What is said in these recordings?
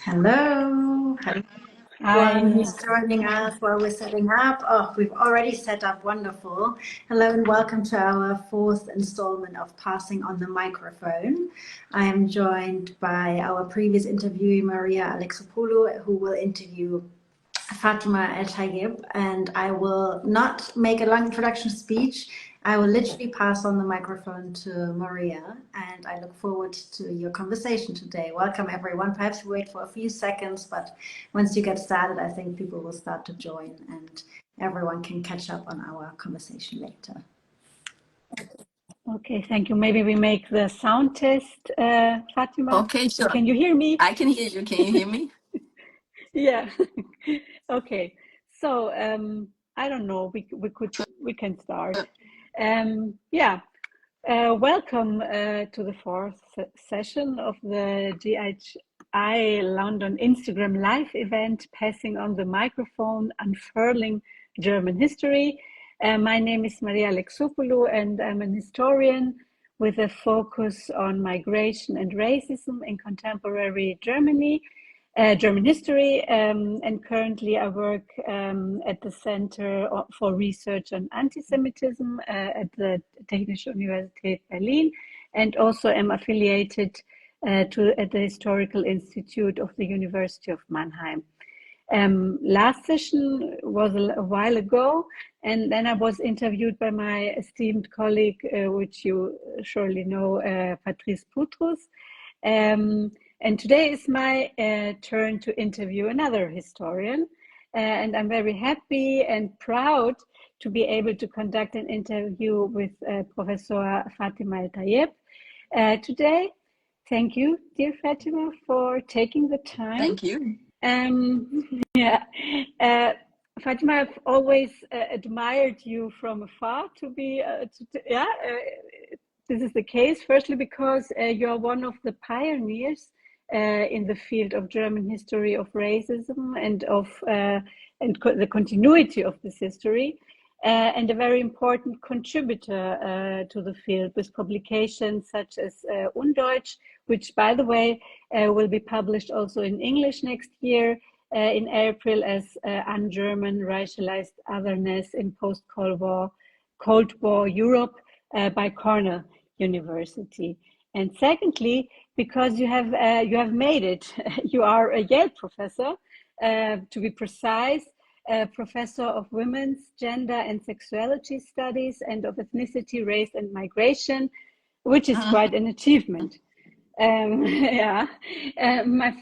Hello. Hello, everyone Hi. who's joining us while we're setting up. Oh, we've already set up. Wonderful. Hello and welcome to our fourth installment of Passing on the Microphone. I am joined by our previous interviewee, Maria Alexopoulou, who will interview Fatima El Tayyib, and I will not make a long introduction speech. I will literally pass on the microphone to Maria, and I look forward to your conversation today. Welcome, everyone. Perhaps we wait for a few seconds, but once you get started, I think people will start to join, and everyone can catch up on our conversation later. Okay, thank you. Maybe we make the sound test, Fatima. Okay, sure. Can you hear me? I can hear you. Can you hear me? Yeah. Okay. So I don't know. We can start. Yeah. Welcome to the fourth session of the GHI London Instagram Live event, Passing on the Microphone, Unfurling German History. My name is Maria Alexopoulou, and I'm an historian with a focus on migration and racism in contemporary Germany. German history, and currently I work at the Center for Research on Antisemitism at the Technische Universität Berlin, and also am affiliated at the Historical Institute of the University of Mannheim. Last session was a while ago, and then I was interviewed by my esteemed colleague, which you surely know, Patrice Poutrous. And today is my turn to interview another historian. And I'm very happy and proud to be able to conduct an interview with Professor Fatima El Tayyib today. Thank you, dear Fatima, for taking the time. Thank you. Yeah. Fatima, I've always admired you from afar this is the case, firstly, because you're one of the pioneers in the field of German history of racism and of the continuity of this history, and a very important contributor to the field with publications such as Undeutsch, which, by the way, will be published also in English next year in April as Un-German Racialized Otherness in Post-Cold War Europe by Cornell University. And secondly, because you have made it, you are a Yale professor, to be precise, a professor of women's, gender and sexuality studies and of ethnicity, race and migration, which is quite an achievement. My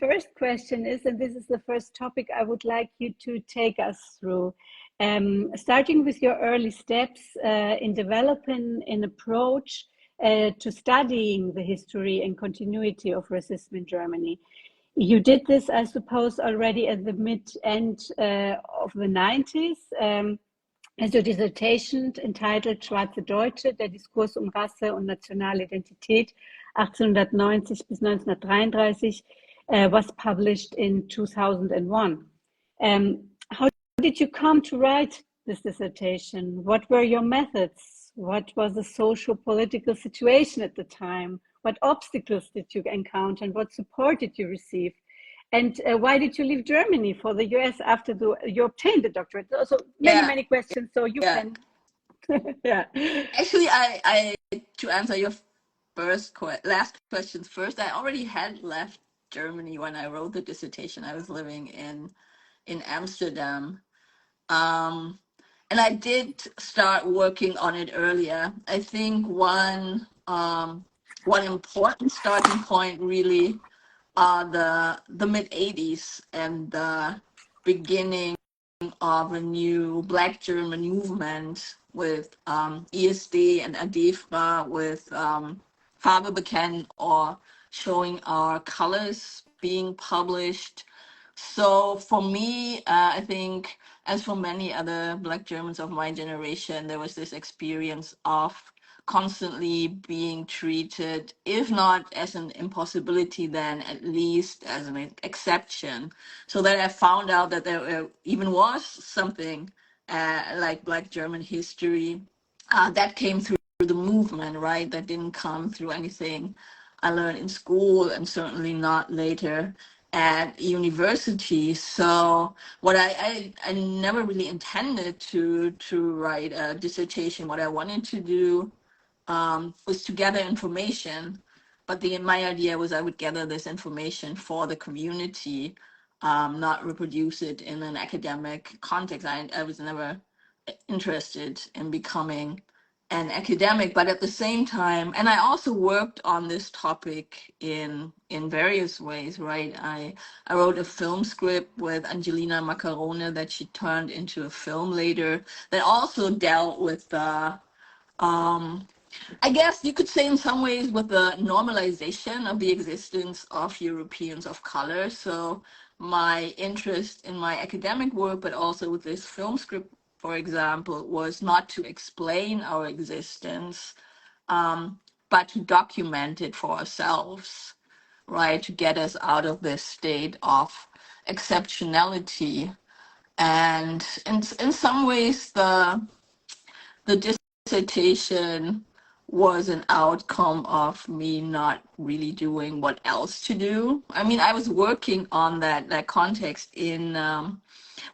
first question is, and this is the first topic I would like you to take us through, starting with your early steps in developing an approach to studying the history and continuity of racism in Germany. You did this, I suppose, already at the mid-end of the 90s as your dissertation entitled Schwarze Deutsche, der Diskurs Rasse und nationale Identität 1890 bis 1933 was published in 2001. How did you come to write this dissertation? What were your methods? What was the social-political situation at the time? What obstacles did you encounter and what support did you receive? And why did you leave Germany for the US after you obtained the doctorate? So many questions, so you can... Yeah. Actually, I to answer your last question first, I already had left Germany when I wrote the dissertation. I was living in Amsterdam. And I did start working on it earlier. I think one important starting point really are the mid 80s and the beginning of a new Black German movement with ESD and ADEFRA, with Farbe bekennen, or showing our colors being published. So for me, I think, as for many other Black Germans of my generation, there was this experience of constantly being treated, if not as an impossibility, then at least as an exception. So that I found out that there even was something like Black German history that came through the movement, right? That didn't come through anything I learned in school, and certainly not later at university. So what I never really intended to write a dissertation. What I wanted to do was to gather information, but my idea was I would gather this information for the community, not reproduce it in an academic context. I was never interested in becoming an academic, but at the same time, and I also worked on this topic in various ways, right? I wrote a film script with Angelina Macarone that she turned into a film later that also dealt with I guess you could say in some ways with the normalization of the existence of Europeans of color. So my interest in my academic work, but also with this film script, for example, was not to explain our existence, but to document it for ourselves, right? To get us out of this state of exceptionality. And in some ways, the dissertation was an outcome of me not really doing what else to do. I mean, I was working on that context in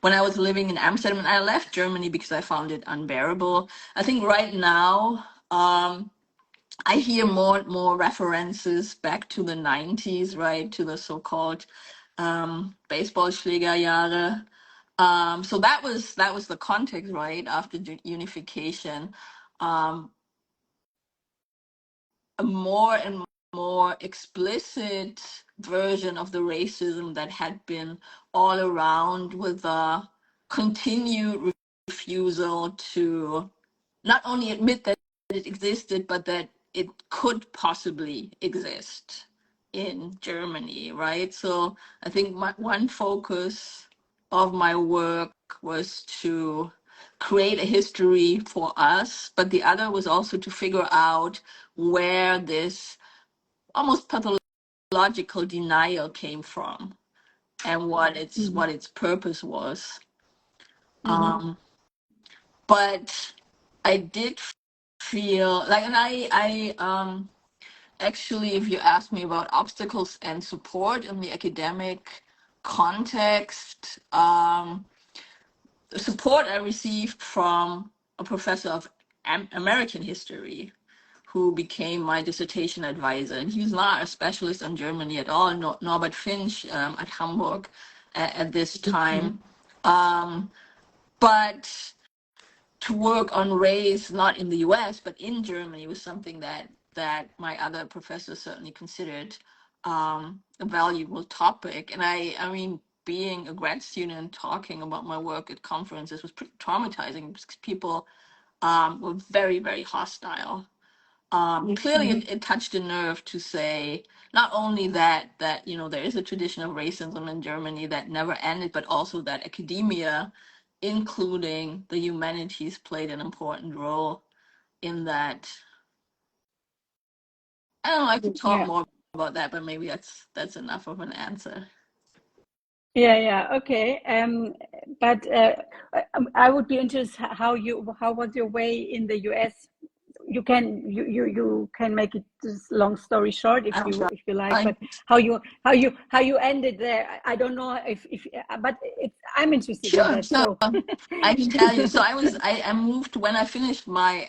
when I was living in Amsterdam, and I left Germany because I found it unbearable. I think right now I hear more and more references back to the 90s, right, to the so-called Baseballschlägerjahre. So that was the context, right, after unification. Um, a more and more explicit version of the racism that had been all around, with a continued refusal to not only admit that it existed, but that it could possibly exist in Germany, right? So I think one focus of my work was to create a history for us, but the other was also to figure out where this almost pathological denial came from and what its purpose was. But I did feel like, and I actually, if you ask me about obstacles and support in the academic context, the support I received from a professor of American history who became my dissertation advisor. And he was not a specialist on Germany at all, Norbert Finch at Hamburg at this time. But to work on race, not in the US, but in Germany, was something that my other professors certainly considered a valuable topic. And I mean, being a grad student talking about my work at conferences was pretty traumatizing because people were very, very hostile. Clearly, it touched a nerve to say not only that there is a tradition of racism in Germany that never ended, but also that academia, including the humanities, played an important role in that. I don't like to talk Yeah. more about that, but maybe that's enough of an answer. Yeah, okay. But I would be interested how was your way in the US? You can make it this long story short I'm if you like, trying. but how you ended there. I don't know if but I'm interested in Sure, that. sure. So I can tell you. So I moved when I finished my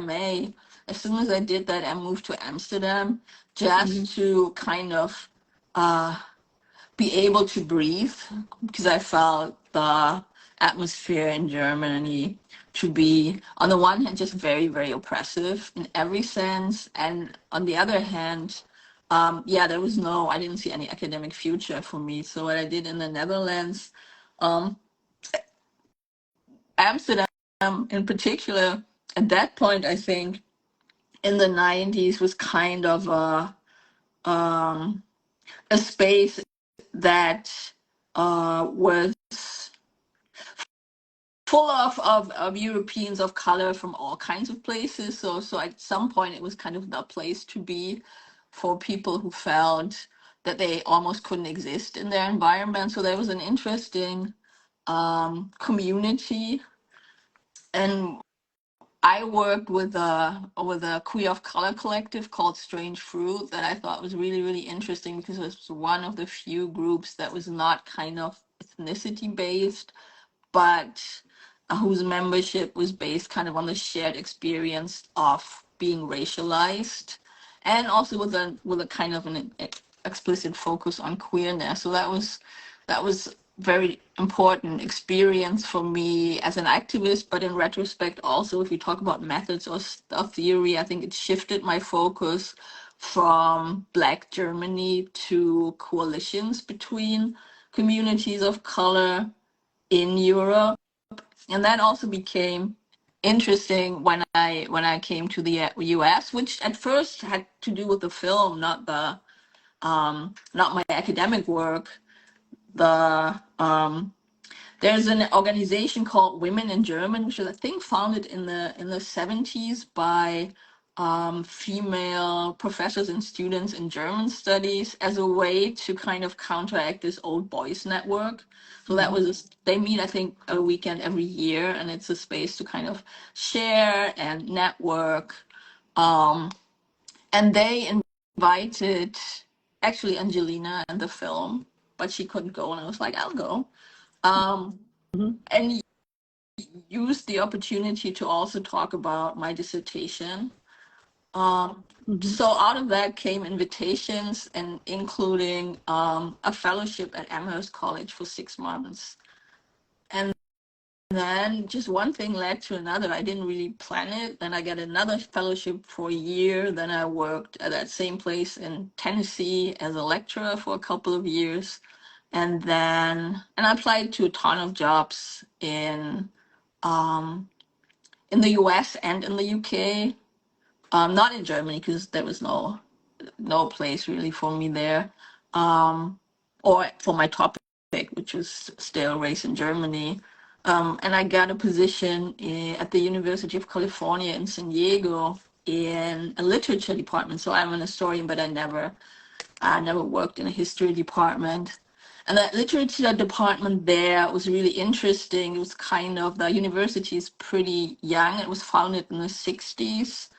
MA. As soon as I did that, I moved to Amsterdam Mhm. just to kind of uh, be able to breathe, because I felt the atmosphere in Germany to be, on the one hand, just very, very oppressive in every sense, and on the other hand, yeah, I didn't see any academic future for me. So what I did in the Netherlands, um, Amsterdam in particular, at that point, I think in the 90s was kind of a space that was full of Europeans of color from all kinds of places. So at some point it was kind of the place to be for people who felt that they almost couldn't exist in their environment. So there was an interesting community. And I worked with a queer of color collective called Strange Fruit that I thought was really, really interesting because it was one of the few groups that was not kind of ethnicity based, but whose membership was based kind of on the shared experience of being racialized, and also with a kind of an explicit focus on queerness. So that was very important experience for me as an activist. But in retrospect, also if you talk about methods or stuff theory, I think it shifted my focus from Black Germany to coalitions between communities of color in Europe. And that also became interesting when I came to the US, which at first had to do with the film, not my academic work. The there's an organization called Women in German, which is, I think, founded in the 70s by female professors and students in German studies as a way to kind of counteract this old boys network. So that was, they meet, I think, a weekend every year, and it's a space to kind of share and network. Um, and they invited actually Angelina in the film, but she couldn't go, and I was like, I'll go. Um, Mm-hmm. and used the opportunity to also talk about my dissertation. Mm-hmm. So out of that came invitations, and including a fellowship at Amherst College for 6 months. And then just one thing led to another. I didn't really plan it. Then I got another fellowship for a year. Then I worked at that same place in Tennessee as a lecturer for a couple of years. And I applied to a ton of jobs um, in the US and in the UK. Not in Germany because there was no place really for me there, or for my topic, which was still race in Germany. And I got a position at the University of California in San Diego in a literature department. So I'm an historian, but I never worked in a history department. And that literature department there was really interesting. It was kind of, the university is pretty young. It was founded in the 60s.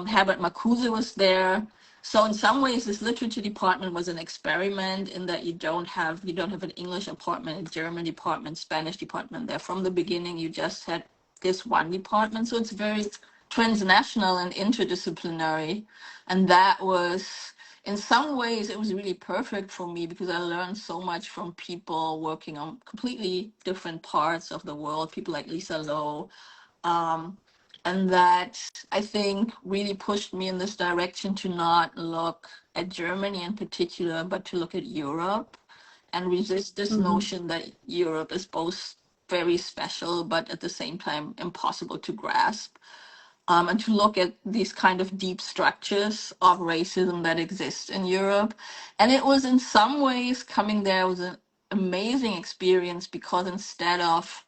Herbert Marcuse was there. So in some ways, this literature department was an experiment in that you don't have an English department, a German department, Spanish department there. From the beginning, you just had this one department. So it's very transnational and interdisciplinary. And that was, in some ways, it was really perfect for me because I learned so much from people working on completely different parts of the world, people like Lisa Lowe. Um, and that, I think, really pushed me in this direction to not look at Germany in particular, but to look at Europe and resist this Mm-hmm. notion that Europe is both very special, but at the same time impossible to grasp. And to look at these kind of deep structures of racism that exist in Europe. And it was, in some ways, coming there was an amazing experience because instead of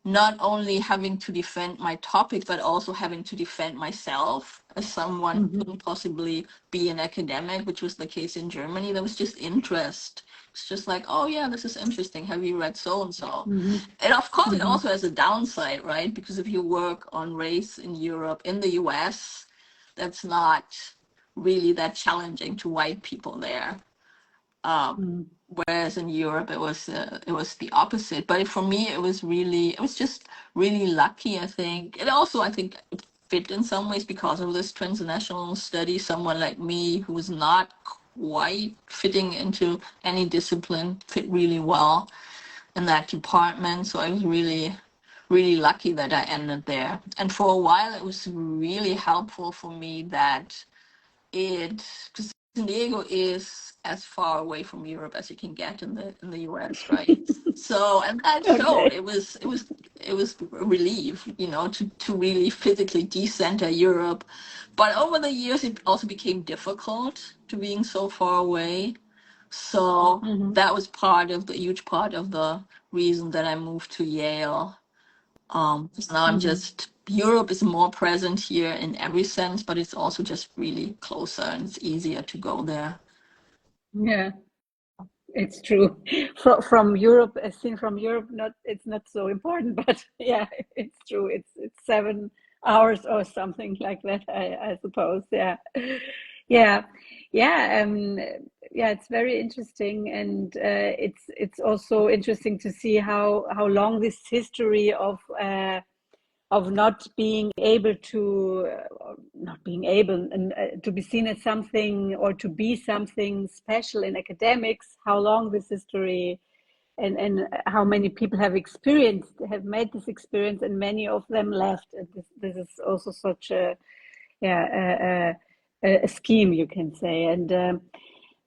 not only having to defend my topic, but also having to defend myself as someone who Mm-hmm. couldn't possibly be an academic, which was the case in Germany. There was just interest. It's just like, oh yeah, this is interesting. Have you read so and so? Mm-hmm. And of course, it Mm-hmm. also has a downside, right? Because if you work on race in Europe, in the US, that's not really that challenging to white people there. Um, Mm-hmm. Whereas in Europe, it was the opposite. But for me, it was just really lucky. I think it also, I think, it fit in some ways because of this transnational study. Someone like me who was not quite fitting into any discipline fit really well in that department. So I was really, really lucky that I ended there. And for a while, it was really helpful for me that because San Diego is as far away from Europe as you can get in the US, right? So, and that showed. Okay. It was a relief, to really physically decenter Europe. But over the years, it also became difficult to being so far away. So Mm-hmm. that was a huge part of the reason that I moved to Yale. So now I'm Mm-hmm. just, Europe is more present here in every sense, but it's also just really closer and it's easier to go there. Yeah, it's true. From Europe, as seen from Europe, not it's not so important, but yeah, it's true. It's 7 hours or something like that, I suppose. Yeah. Yeah. Yeah. Yeah, it's very interesting. And it's also interesting to see how long this history of not being able to not being able and to be seen as something or to be something special in academics, how long this history and how many people have made this experience, and many of them left. And this is also such a yeah a scheme, you can say. And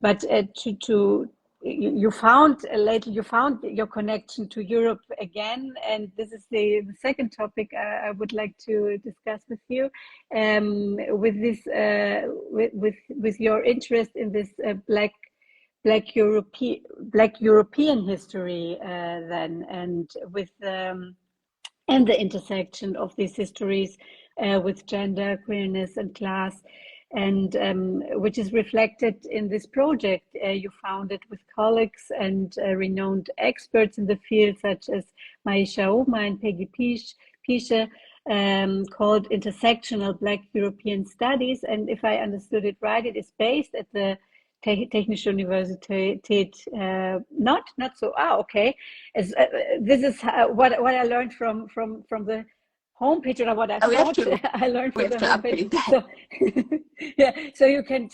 but to you found lately, you found your connection to Europe again, and this is the second topic I would like to discuss with you, with this with your interest in this Black European history, then, and with and the intersection of these histories with gender, queerness, and class, and which is reflected in this project you founded with colleagues and renowned experts in the field, such as Maisha Oma and Peggy Pische, called Intersectional Black European Studies. And if I understood it right, it is based at the Technische Universität, not so. Okay, as this is what I learned from the homepage, or what I We have thought to I learned we from have the to homepage. update that. So yeah, so you can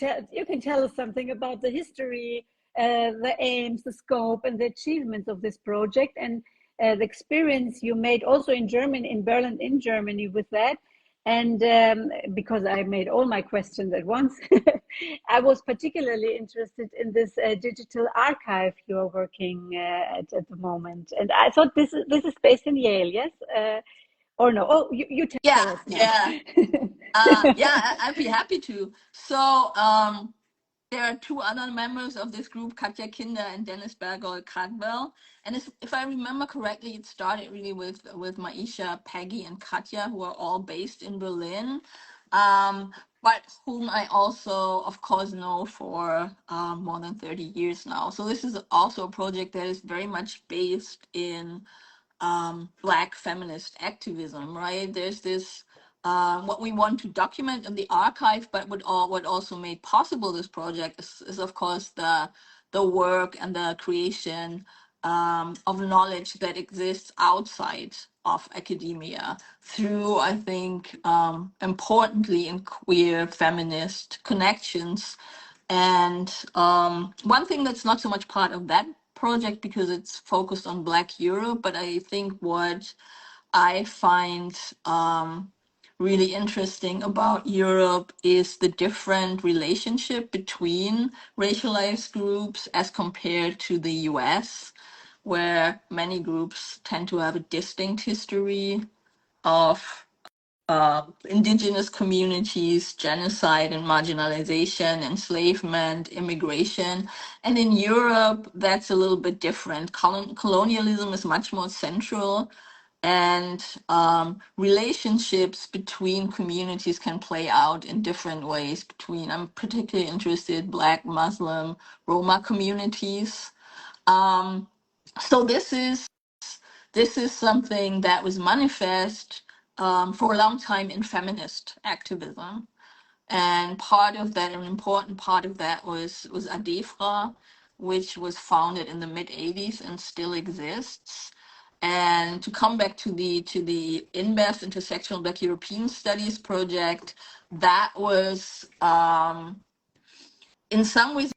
tell us something about the history, the aims, the scope, and the achievements of this project, and the experience you made also in Germany, in Berlin, in Germany, with that. And because I made all my questions at once, I was particularly interested in this digital archive you are working at the moment. And I thought this is based in Yale, yes? Or no? Oh, you tell Yeah, us now. yeah. Yeah, I'd be happy to. So, there are two other members of this group, Katja Kinder and Dennis Bergold Cadwell. And if I remember correctly, it started really with Maisha, Peggy, and Katja, who are all based in Berlin, but whom I also, of course, know for more than 30 years now. So this is also a project that is very much based in Black feminist activism, right? There's this what we want to document in the archive, but what also made possible this project is of course the work and the creation of knowledge that exists outside of academia through, I think, importantly, in queer feminist connections. And one thing that's not so much part of that project because it's focused on Black Europe, but I think what I find really interesting about Europe is the different relationship between racialized groups as compared to the US, where many groups tend to have a distinct history of indigenous communities, genocide and marginalization, enslavement, immigration. And in Europe, that's a little bit different. Colonialism is much more central, and relationships between communities can play out in different ways. I'm particularly interested Black, Muslim, Roma communities. Um, so this is something that was manifest for a long time in feminist activism. And part of that, an important part of that was ADEFRA, which was founded in the mid 80s and still exists. And to come back to the INBEST, Intersectional Black European Studies project, that was in some ways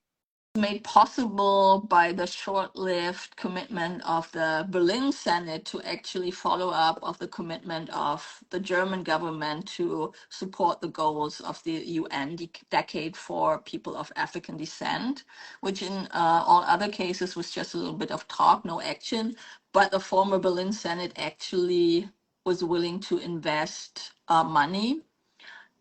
made possible by the short-lived commitment of the Berlin Senate to actually follow up of the commitment of the German government to support the goals of the UN Decade for People of African Descent, which in all other cases was just a little bit of talk, no action. But the former Berlin Senate actually was willing to invest money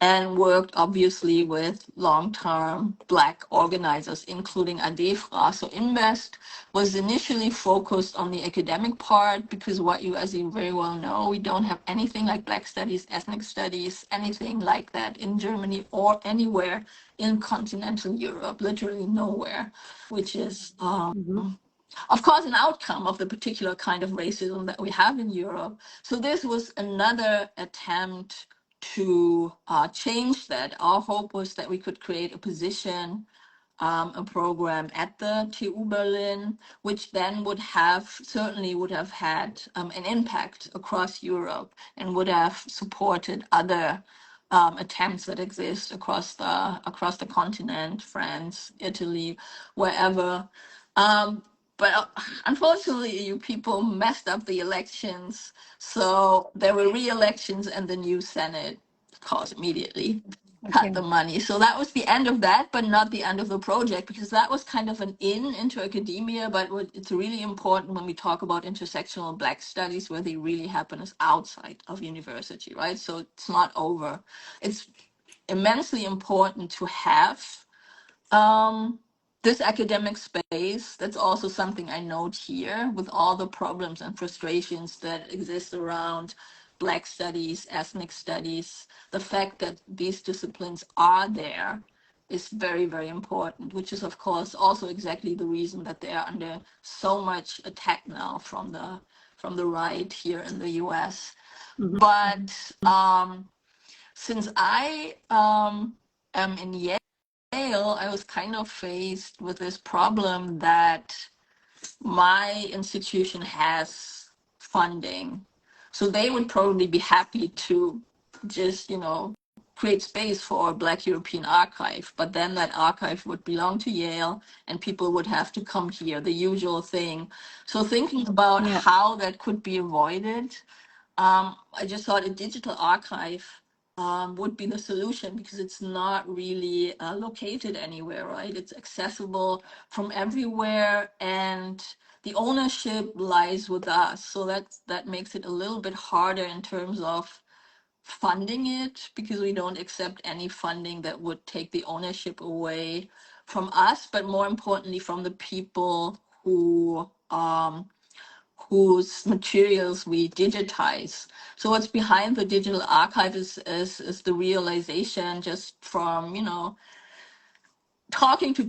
and worked obviously with long-term Black organizers, including ADEFRA. So Invest was initially focused on the academic part because as you very well know, we don't have anything like Black studies, ethnic studies, anything like that in Germany or anywhere in continental Europe, literally nowhere, which is Mhm. of course, an outcome of the particular kind of racism that we have in Europe. So this was another attempt to change that. Our hope was that we could create a position, a program at the TU Berlin, which then would have certainly would have had an impact across Europe and would have supported other attempts that exist across the continent, France, Italy, wherever. But unfortunately, you people messed up the elections, so there were re-elections, and the new Senate, of course, immediately cut Okay. the money. So that was the end of that, but not the end of the project, because that was kind of an in into academia. But it's really important when we talk about intersectional Black studies, where they really happen is outside of university, right? So it's not over. It's immensely important to have this academic space. That's also something I note here with all the problems and frustrations that exist around Black studies, ethnic studies. The fact that these disciplines are there is very, very important, which is, of course, also exactly the reason that they are under so much attack now from the right here in the US. But since I am in Yale, I was kind of faced with this problem that my institution has funding. So they would probably be happy to just, create space for a Black European archive, but then that archive would belong to Yale and people would have to come here, the usual thing. So thinking about Yeah. how that could be avoided, I just thought a digital archive would be the solution, because it's not really located anywhere, right? It's accessible from everywhere, and the ownership lies with us. So that makes it a little bit harder in terms of funding it, because we don't accept any funding that would take the ownership away from us, but more importantly from the people whose materials we digitize. So what's behind the digital archive is the realization, just from, talking to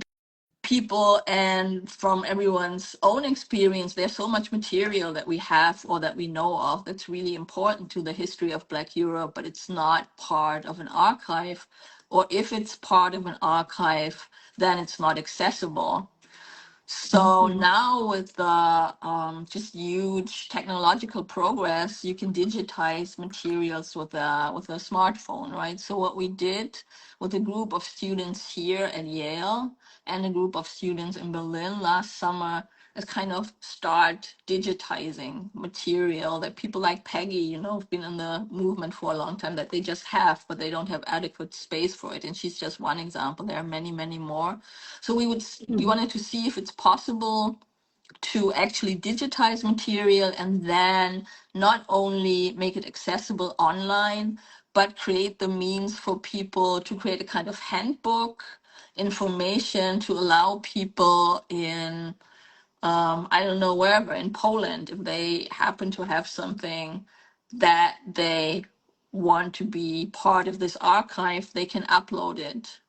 people and from everyone's own experience, there's so much material that we have or that we know of that's really important to the history of Black Europe, but it's not part of an archive. Or if it's part of an archive, then it's not accessible. So now with the just huge technological progress, you can digitize materials with a smartphone, right? So what we did with a group of students here at Yale and a group of students in Berlin last summer is kind of start digitizing material that people like Peggy, have been in the movement for a long time, that they just have, but they don't have adequate space for it. And she's just one example. There are many, many more. So we wanted to see if it's possible to actually digitize material and then not only make it accessible online, but create the means for people to create a kind of handbook information to allow people in, I don't know, wherever in Poland, if they happen to have something that they want to be part of this archive, they can upload it.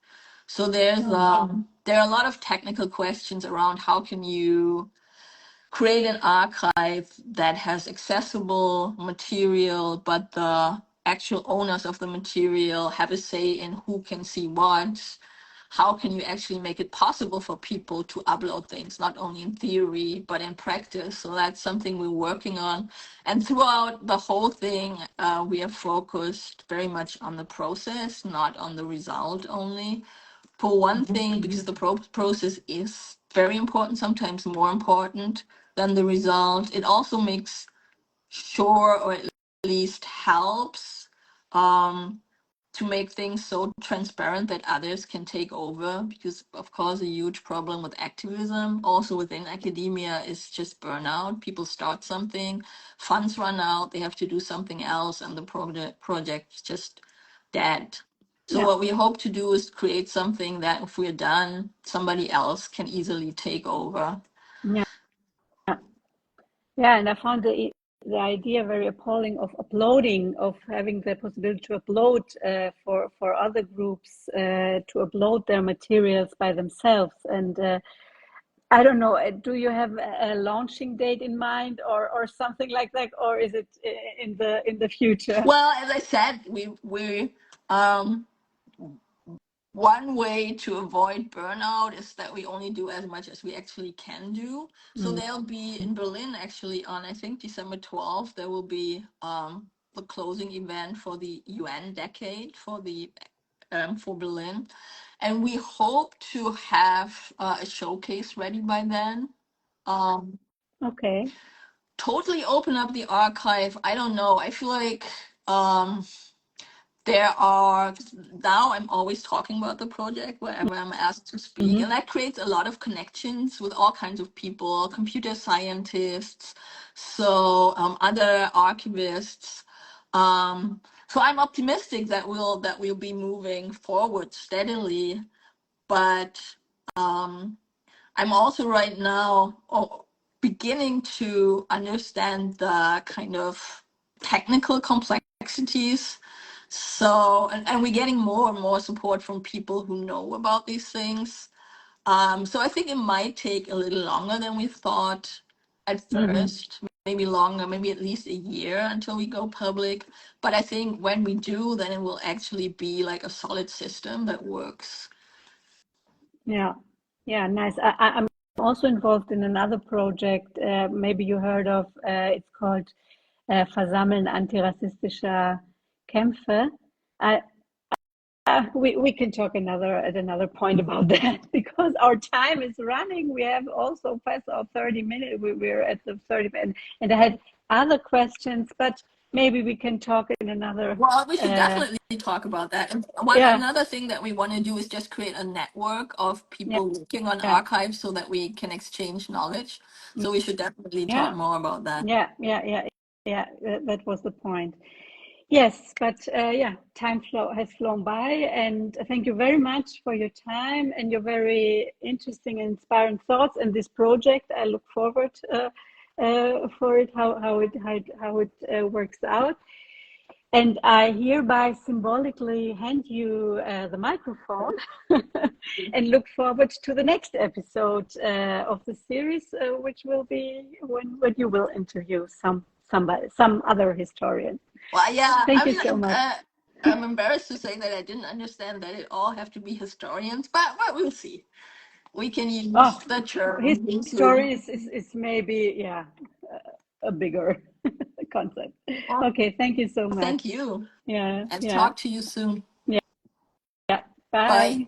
So there are a lot of technical questions around how can you create an archive that has accessible material, but the actual owners of the material have a say in who can see what. How can you actually make it possible for people to upload things, not only in theory, but in practice? So that's something we're working on. And throughout the whole thing, we are focused very much on the process, not on the result only. For one thing, because the process is very important, sometimes more important than the result. It also makes sure, or at least helps, to make things so transparent that others can take over, because of course a huge problem with activism also within academia is just burnout. People start something, funds run out, they have to do something else, and the project is just dead. So Yeah. what we hope to do is create something that if we're done, somebody else can easily take over. Yeah. Yeah, and I found the idea very appalling of uploading, of having the possibility to upload for other groups to upload their materials by themselves. And I don't know. Do you have a launching date in mind, or something like that, or is it in the future? Well, as I said, we one way to avoid burnout is that we only do as much as we actually can do. So Mm. they'll be in Berlin actually on, I think, December 12th. There will be the closing event for the UN decade for Berlin, and we hope to have a showcase ready by then. Um, Okay. Totally open up the archive. I don't know. I feel like um, there are now I'm always talking about the project wherever I'm asked to speak, Hmm. and that creates a lot of connections with all kinds of people, computer scientists, so other archivists. So I'm optimistic that we'll be moving forward steadily, but um, I'm also right now beginning to understand the kind of technical complexities. So, and we're getting more and more support from people who know about these things. So I think it might take a little longer than we thought at Hmm. first, maybe longer, maybe at least a year until we go public. But I think when we do, then it will actually be like a solid system that works. Yeah. Yeah. Nice. I'm also involved in another project. Maybe you heard of. It's called Versammeln antirassistischer Kämpfe. I, we can talk at another point about that because our time is running. We have also past our 30 minutes. We're at the 30 minutes, and I had other questions, but maybe we can talk in another. Well, we should Uh, definitely talk about that. And yeah, another thing that we want to do is just create a network of yeah, people working on yeah, archives so that we can exchange knowledge. So we should definitely talk yeah, more about that. yeah. That was the point. Yes, but yeah, has flown by, and thank you very much for your time and your very interesting and inspiring thoughts in this project. I look forward for it, how it works out. And I hereby symbolically hand you the microphone and look forward to the next episode of the series, which will be when you will interview some other historian. Well, yeah, Thank I you mean, so much. I'm embarrassed to say that I didn't understand that it all have to be historians, but we'll see. We can use Oh, the his term loosely. story is maybe, yeah, a bigger concept. Well, Okay, thank you so much. thank you, Yeah, and yeah, talk to you soon. yeah. Bye. Bye.